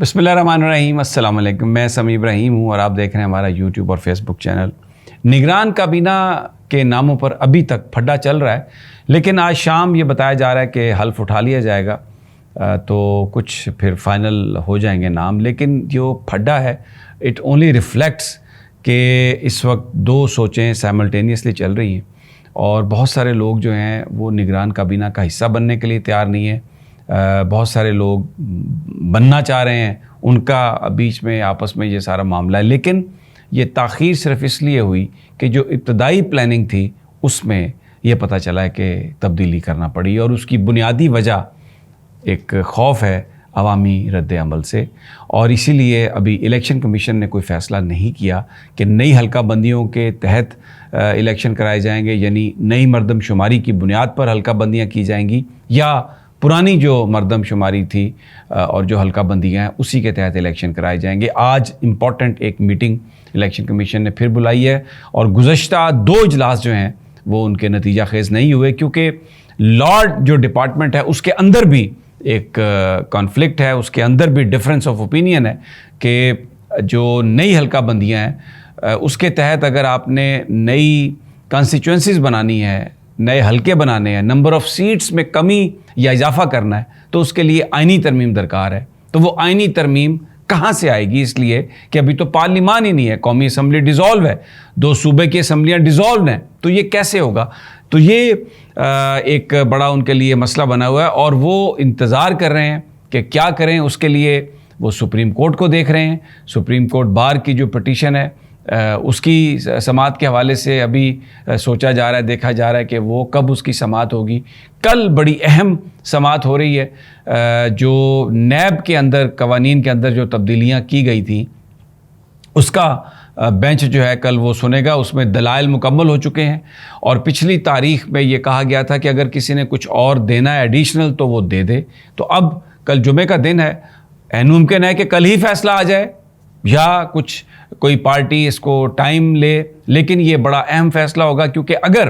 بسم اللہ الرحمن الرحیم، السلام علیکم۔ میں سمیع ابراہیم ہوں اور آپ دیکھ رہے ہیں ہمارا یوٹیوب اور فیس بک چینل۔ نگران کابینہ کے ناموں پر ابھی تک پھڈا چل رہا ہے، لیکن آج شام یہ بتایا جا رہا ہے کہ حلف اٹھا لیا جائے گا تو کچھ پھر فائنل ہو جائیں گے نام۔ لیکن جو پھڈا ہے اٹ اونلی ریفلیکٹس کہ اس وقت دو سوچیں سائملٹینیسلی چل رہی ہیں اور بہت سارے لوگ جو ہیں وہ نگران کابینہ کا حصہ بننے کے لیے تیار نہیں ہیں، بہت سارے لوگ بننا چاہ رہے ہیں، ان کا بیچ میں آپس میں یہ سارا معاملہ ہے۔ لیکن یہ تاخیر صرف اس لیے ہوئی کہ جو ابتدائی پلاننگ تھی اس میں یہ پتہ چلا ہے کہ تبدیلی کرنا پڑی، اور اس کی بنیادی وجہ ایک خوف ہے عوامی رد عمل سے، اور اسی لیے ابھی الیکشن کمیشن نے کوئی فیصلہ نہیں کیا کہ نئی حلقہ بندیوں کے تحت الیکشن کرائے جائیں گے، یعنی نئی مردم شماری کی بنیاد پر حلقہ بندیاں کی جائیں گی، یا پرانی جو مردم شماری تھی اور جو حلقہ بندیاں ہیں اسی کے تحت الیکشن کرائے جائیں گے۔ آج امپورٹنٹ ایک میٹنگ الیکشن کمیشن نے پھر بلائی ہے، اور گزشتہ 2 اجلاس جو ہیں وہ ان کے نتیجہ خیز نہیں ہوئے، کیونکہ لارڈ جو ڈپارٹمنٹ ہے اس کے اندر بھی ایک کانفلکٹ ہے، اس کے اندر بھی ڈفرینس آف اوپینین ہے کہ جو نئی حلقہ بندیاں ہیں اس کے تحت اگر آپ نے نئی کانسٹیچوئنسیز بنانی ہے، نئے حلقے بنانے ہیں، نمبر آف سیٹس میں کمی یا اضافہ کرنا ہے، تو اس کے لیے آئینی ترمیم درکار ہے۔ تو وہ آئینی ترمیم کہاں سے آئے گی؟ اس لیے کہ ابھی تو پارلیمان ہی نہیں ہے، قومی اسمبلی ڈیزالو ہے، 2 صوبے کی اسمبلیاں ڈیزالو ہیں، تو یہ کیسے ہوگا؟ تو یہ ایک بڑا ان کے لیے مسئلہ بنا ہوا ہے، اور وہ انتظار کر رہے ہیں کہ کیا کریں۔ اس کے لیے وہ سپریم کورٹ کو دیکھ رہے ہیں۔ سپریم کورٹ بار کی جو پٹیشن ہے اس کی سماعت کے حوالے سے ابھی سوچا جا رہا ہے، دیکھا جا رہا ہے کہ وہ کب اس کی سماعت ہوگی۔ کل بڑی اہم سماعت ہو رہی ہے، جو نیب کے اندر قوانین کے اندر جو تبدیلیاں کی گئی تھیں اس کا بینچ جو ہے کل وہ سنے گا۔ اس میں دلائل مکمل ہو چکے ہیں، اور پچھلی تاریخ میں یہ کہا گیا تھا کہ اگر کسی نے کچھ اور دینا ہے ایڈیشنل تو وہ دے دے۔ تو اب کل جمعے کا دن ہے، ممکن ہے کہ کل ہی فیصلہ آ جائے یا کوئی پارٹی اس کو ٹائم لے، لیکن یہ بڑا اہم فیصلہ ہوگا، کیونکہ اگر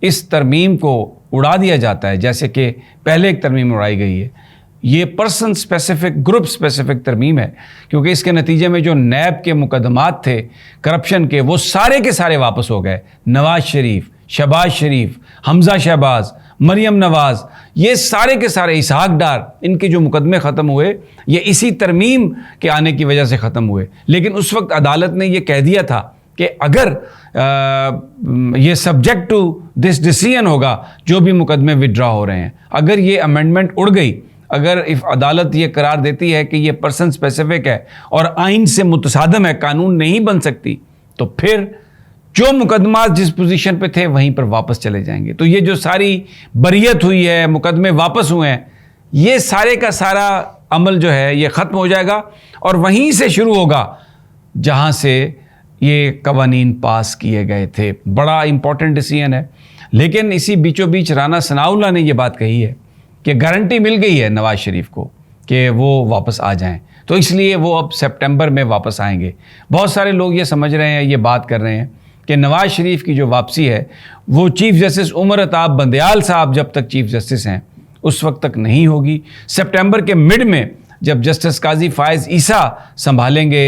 اس ترمیم کو اڑا دیا جاتا ہے جیسے کہ پہلے ایک ترمیم اڑائی گئی ہے، یہ پرسن اسپیسیفک، گروپ اسپیسیفک ترمیم ہے، کیونکہ اس کے نتیجے میں جو نیب کے مقدمات تھے کرپشن کے وہ سارے کے سارے واپس ہو گئے۔ نواز شریف، شہباز شریف، حمزہ شہباز، مریم نواز، یہ سارے کے سارے، اسحاق ڈار، ان کے جو مقدمے ختم ہوئے یہ اسی ترمیم کے آنے کی وجہ سے ختم ہوئے۔ لیکن اس وقت عدالت نے یہ کہہ دیا تھا کہ اگر یہ سبجیکٹ ٹو دس ڈیسیژن ہوگا، جو بھی مقدمے وڈرا ہو رہے ہیں، اگر یہ امینڈمنٹ اڑ گئی، اگر عدالت یہ قرار دیتی ہے کہ یہ پرسن اسپیسیفک ہے اور آئین سے متصادم ہے، قانون نہیں بن سکتی، تو پھر جو مقدمات جس پوزیشن پہ تھے وہیں پر واپس چلے جائیں گے۔ تو یہ جو ساری بریت ہوئی ہے، مقدمے واپس ہوئے ہیں، یہ سارے کا سارا عمل جو ہے یہ ختم ہو جائے گا، اور وہیں سے شروع ہوگا جہاں سے یہ قوانین پاس کیے گئے تھے۔ بڑا امپورٹنٹ ڈیسیژن ہے۔ لیکن اسی بیچوں بیچ رانا ثناء اللہ نے یہ بات کہی ہے کہ گارنٹی مل گئی ہے نواز شریف کو کہ وہ واپس آ جائیں، تو اس لیے وہ اب سپٹمبر میں واپس آئیں گے۔ بہت سارے لوگ یہ سمجھ رہے ہیں، یہ بات کر رہے ہیں کہ نواز شریف کی جو واپسی ہے وہ چیف جسٹس عمر عطاب بندیال صاحب جب تک چیف جسٹس ہیں اس وقت تک نہیں ہوگی۔ سپٹمبر کے مڈ میں جب جسٹس قاضی فائز عیسیٰ سنبھالیں گے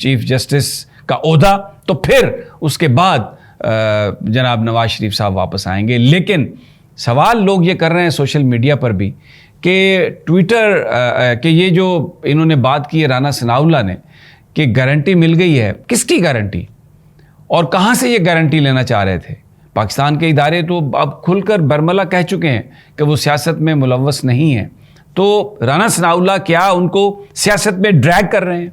چیف جسٹس کا عہدہ، تو پھر اس کے بعد جناب نواز شریف صاحب واپس آئیں گے۔ لیکن سوال لوگ یہ کر رہے ہیں سوشل میڈیا پر بھی کہ ٹویٹر کہ یہ جو انہوں نے بات کی ہے رانا ثناء اللہ نے کہ گارنٹی مل گئی ہے، کس کی گارنٹی اور کہاں سے یہ گارنٹی لینا چاہ رہے تھے؟ پاکستان کے ادارے تو اب کھل کر برملا کہہ چکے ہیں کہ وہ سیاست میں ملوث نہیں ہیں، تو رانا ثناء اللہ کیا ان کو سیاست میں ڈریگ کر رہے ہیں؟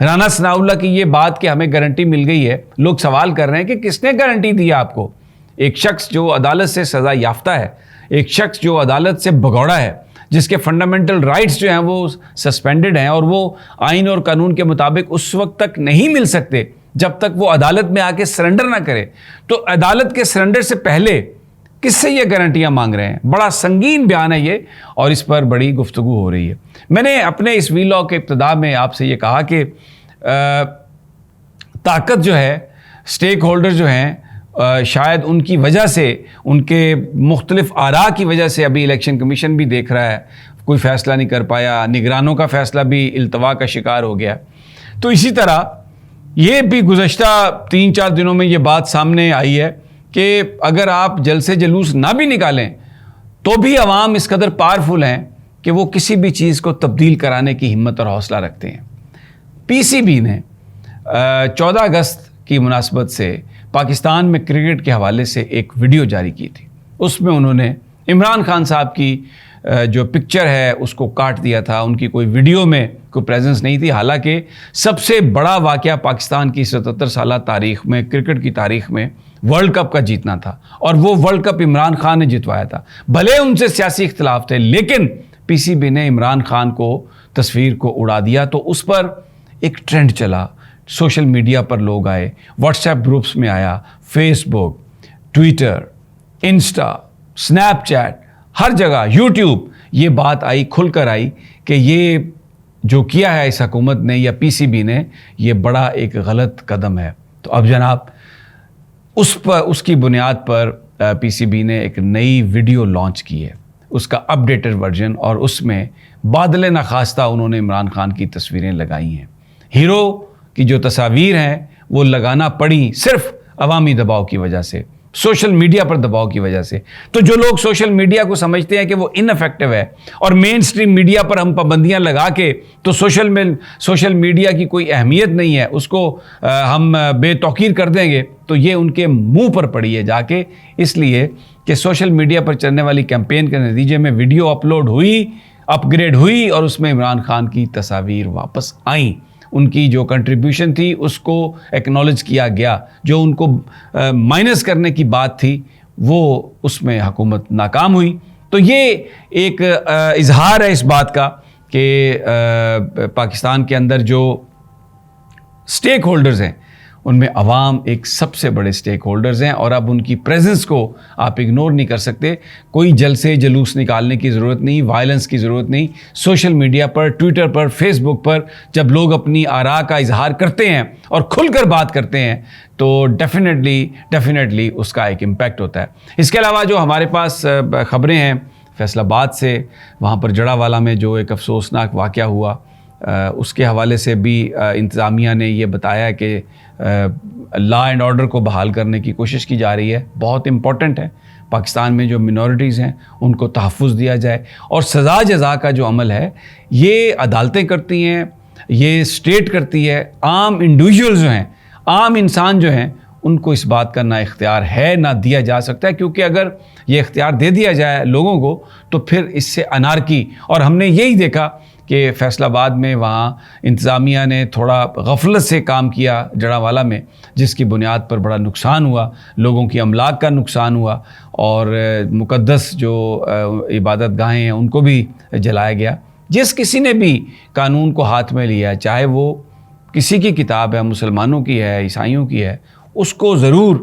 رانا ثناء اللہ کی یہ بات کہ ہمیں گارنٹی مل گئی ہے، لوگ سوال کر رہے ہیں کہ کس نے گارنٹی دی آپ کو؟ ایک شخص جو عدالت سے سزا یافتہ ہے، ایک شخص جو عدالت سے بھگوڑا ہے، جس کے فنڈامنٹل رائٹس جو ہیں وہ سسپینڈڈ ہیں، اور وہ آئین اور قانون کے مطابق اس وقت تک نہیں مل سکتے جب تک وہ عدالت میں آ کے سرنڈر نہ کرے، تو عدالت کے سرنڈر سے پہلے کس سے یہ گارنٹیاں مانگ رہے ہیں؟ بڑا سنگین بیان ہے یہ، اور اس پر بڑی گفتگو ہو رہی ہے۔ میں نے اپنے اس ویلاگ کے ابتدا میں آپ سے یہ کہا کہ طاقت جو ہے، اسٹیک ہولڈر جو ہیں، شاید ان کی وجہ سے، ان کے مختلف آراء کی وجہ سے ابھی الیکشن کمیشن بھی دیکھ رہا ہے، کوئی فیصلہ نہیں کر پایا، نگرانوں کا فیصلہ بھی التوا کا شکار ہو گیا۔ تو اسی طرح یہ بھی گزشتہ 3-4 دنوں میں یہ بات سامنے آئی ہے کہ اگر آپ جلسے جلوس نہ بھی نکالیں تو بھی عوام اس قدر پاورفل ہیں کہ وہ کسی بھی چیز کو تبدیل کرانے کی ہمت اور حوصلہ رکھتے ہیں۔ پی سی بی نے 14 اگست کی مناسبت سے پاکستان میں کرکٹ کے حوالے سے ایک ویڈیو جاری کی تھی۔ اس میں انہوں نے عمران خان صاحب کی جو پکچر ہے اس کو کاٹ دیا تھا، ان کی کوئی ویڈیو میں کوئی پریزنس نہیں تھی، حالانکہ سب سے بڑا واقعہ پاکستان کی 77 سالہ تاریخ میں، کرکٹ کی تاریخ میں ورلڈ کپ کا جیتنا تھا، اور وہ ورلڈ کپ عمران خان نے جتوایا تھا۔ بھلے ان سے سیاسی اختلاف تھے، لیکن پی سی بی نے عمران خان کو تصویر کو اڑا دیا، تو اس پر ایک ٹرینڈ چلا، سوشل میڈیا پر لوگ آئے، واٹس ایپ گروپس میں آیا، فیس بک، ٹویٹر، انسٹا، سنیپ چیٹ، ہر جگہ، یوٹیوب، یہ بات آئی، کھل کر آئی کہ یہ جو کیا ہے اس حکومت نے یا پی سی بی نے، یہ بڑا ایک غلط قدم ہے۔ تو اب جناب اس کی بنیاد پر پی سی بی نے ایک نئی ویڈیو لانچ کی ہے، اس کا اپڈیٹڈ ورژن، اور اس میں بادل ناخواستہ انہوں نے عمران خان کی تصویریں لگائی ہیں۔ ہیرو کی جو تصاویر ہیں وہ لگانا پڑی صرف عوامی دباؤ کی وجہ سے، سوشل میڈیا پر دباؤ کی وجہ سے۔ تو جو لوگ سوشل میڈیا کو سمجھتے ہیں کہ وہ ان افیکٹو ہے اور مین سٹریم میڈیا پر ہم پابندیاں لگا کے تو سوشل میڈیا کی کوئی اہمیت نہیں ہے، اس کو ہم بے توقیر کر دیں گے، تو یہ ان کے منہ پر پڑی ہے جا کے، اس لیے کہ سوشل میڈیا پر چلنے والی کیمپین کے نتیجے میں ویڈیو اپلوڈ ہوئی، اپ گریڈ ہوئی، اور اس میں عمران خان کی تصاویر واپس آئیں۔ ان کی جو کنٹریبیوشن تھی اس کو ایکنالج کیا گیا، جو ان کو مائنس کرنے کی بات تھی وہ اس میں حکومت ناکام ہوئی۔ تو یہ ایک اظہار ہے اس بات کا کہ پاکستان کے اندر جو سٹیک ہولڈرز ہیں ان میں عوام ایک سب سے بڑے سٹیک ہولڈرز ہیں، اور اب ان کی پریزنس کو آپ اگنور نہیں کر سکتے۔ کوئی جلسے جلوس نکالنے کی ضرورت نہیں، وائلنس کی ضرورت نہیں۔ سوشل میڈیا پر، ٹویٹر پر، فیس بک پر جب لوگ اپنی آراء کا اظہار کرتے ہیں اور کھل کر بات کرتے ہیں تو ڈیفینیٹلی اس کا ایک امپیکٹ ہوتا ہے۔ اس کے علاوہ جو ہمارے پاس خبریں ہیں فیصل آباد سے، وہاں پر جڑا والا میں جو ایک افسوسناک واقعہ ہوا، اس کے حوالے سے بھی انتظامیہ نے یہ بتایا کہ لا اینڈ آرڈر کو بحال کرنے کی کوشش کی جا رہی ہے۔ بہت امپورٹنٹ ہے، پاکستان میں جو منورٹیز ہیں ان کو تحفظ دیا جائے، اور سزا جزا کا جو عمل ہے یہ عدالتیں کرتی ہیں، یہ اسٹیٹ کرتی ہے۔ عام انڈیویجول جو ہیں، عام انسان جو ہیں، ان کو اس بات کا نہ اختیار ہے نہ دیا جا سکتا ہے، کیونکہ اگر یہ اختیار دے دیا جائے لوگوں کو تو پھر اس سے انارکی، اور ہم نے یہی دیکھا کہ فیصل آباد میں وہاں انتظامیہ نے تھوڑا غفلت سے کام کیا جڑا والا میں، جس کی بنیاد پر بڑا نقصان ہوا، لوگوں کی املاک کا نقصان ہوا، اور مقدس جو عبادت گاہیں ہیں ان کو بھی جلایا گیا۔ جس کسی نے بھی قانون کو ہاتھ میں لیا، چاہے وہ کسی کی کتاب ہے، مسلمانوں کی ہے، عیسائیوں کی ہے، اس کو ضرور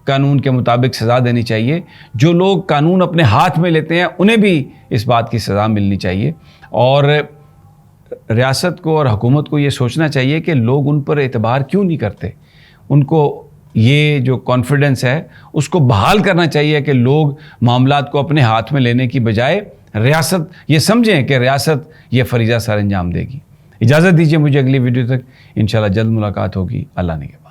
قانون کے مطابق سزا دینی چاہیے۔ جو لوگ قانون اپنے ہاتھ میں لیتے ہیں انہیں بھی اس بات کی سزا ملنی چاہیے، اور ریاست کو اور حکومت کو یہ سوچنا چاہیے کہ لوگ ان پر اعتبار کیوں نہیں کرتے۔ ان کو یہ جو کانفیڈنس ہے اس کو بحال کرنا چاہیے کہ لوگ معاملات کو اپنے ہاتھ میں لینے کی بجائے ریاست یہ سمجھیں کہ ریاست یہ فریضہ سر انجام دے گی۔ اجازت دیجیے مجھے، اگلی ویڈیو تک انشاءاللہ جلد ملاقات ہوگی۔ اللہ نگہبان۔